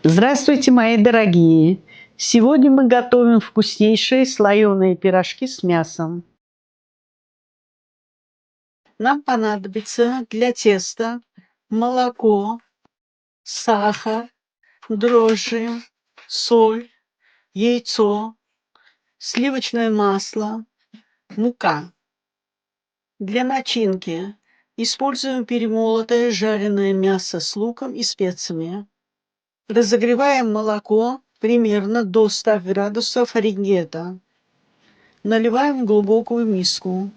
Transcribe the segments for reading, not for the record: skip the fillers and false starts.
Здравствуйте, мои дорогие! Сегодня мы готовим вкуснейшие слоеные пирожки с мясом. Нам понадобится для теста молоко, сахар, дрожжи, соль, яйцо, сливочное масло, мука. Для начинки используем перемолотое жареное мясо с луком и специями. Разогреваем молоко примерно до 100 градусов Фаренгейта. Наливаем в глубокую миску.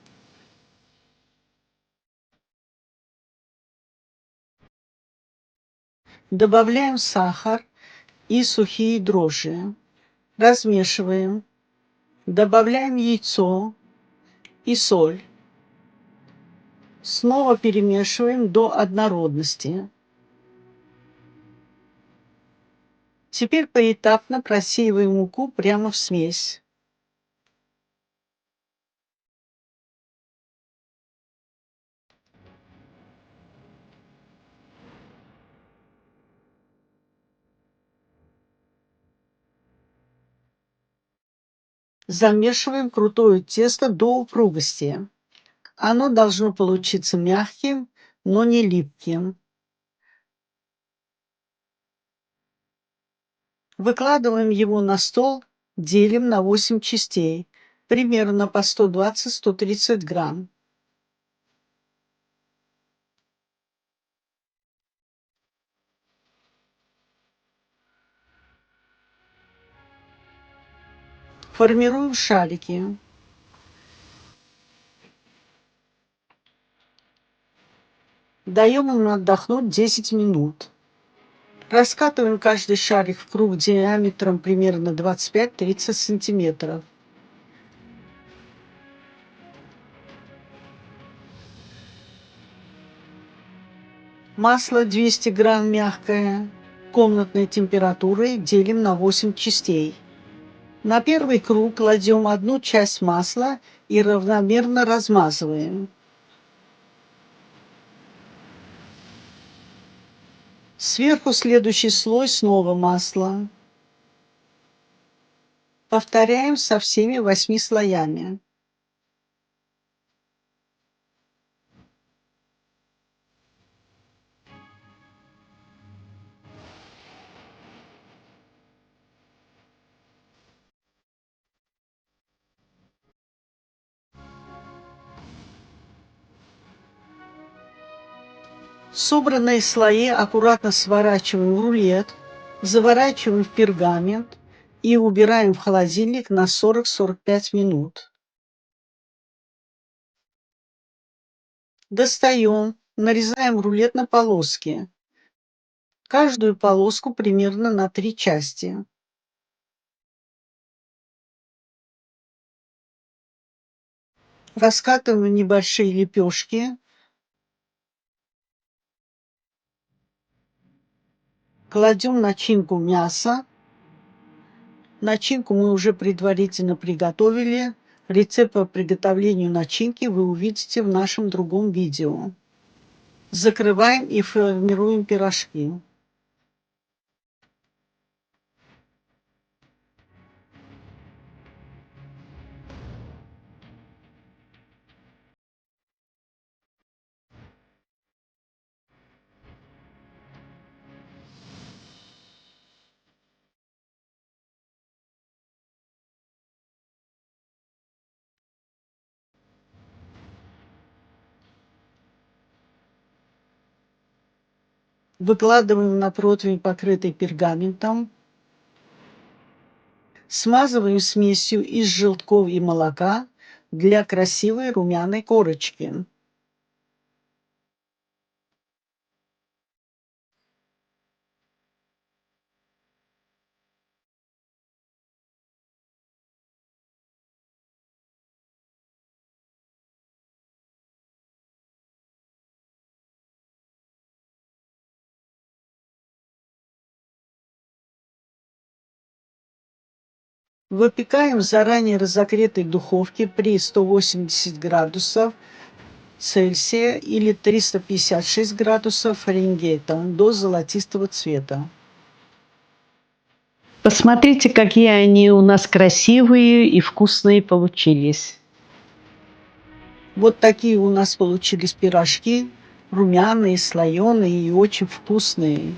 Добавляем сахар и сухие дрожжи. Размешиваем. Добавляем яйцо и соль. Снова перемешиваем до однородности. Теперь поэтапно просеиваем муку прямо в смесь. Замешиваем крутое тесто до упругости. Оно должно получиться мягким, но не липким. Выкладываем его на стол, делим на 8 частей, примерно по 120-130 грамм. Формируем шарики. Даем им отдохнуть 10 минут. Раскатываем каждый шарик в круг диаметром примерно 25-30 сантиметров. Масло 200 грамм мягкое, комнатной температуры, делим на 8 частей. На первый круг кладем одну часть масла и равномерно размазываем. Сверху следующий слой снова масло. Повторяем со всеми 8 слоями. Собранные слои аккуратно сворачиваем в рулет, заворачиваем в пергамент и убираем в холодильник на 40-45 минут. Достаем, нарезаем рулет на полоски. Каждую полоску примерно на 3 части. Раскатываем небольшие лепешки. Кладем начинку мяса. Начинку мы уже предварительно приготовили. Рецепт по приготовлению начинки вы увидите в нашем другом видео. Закрываем и формируем пирожки. Выкладываем на противень, покрытый пергаментом. Смазываем смесью из желтков и молока для красивой румяной корочки. Выпекаем в заранее разогретой духовке при 180 градусов Цельсия или 356 градусов Фаренгейта до золотистого цвета. Посмотрите, какие они у нас красивые и вкусные получились. Вот такие у нас получились пирожки, румяные, слоеные и очень вкусные.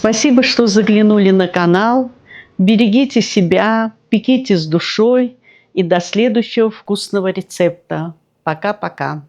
Спасибо, что заглянули на канал. Берегите себя, пеките с душой и до следующего вкусного рецепта. Пока-пока.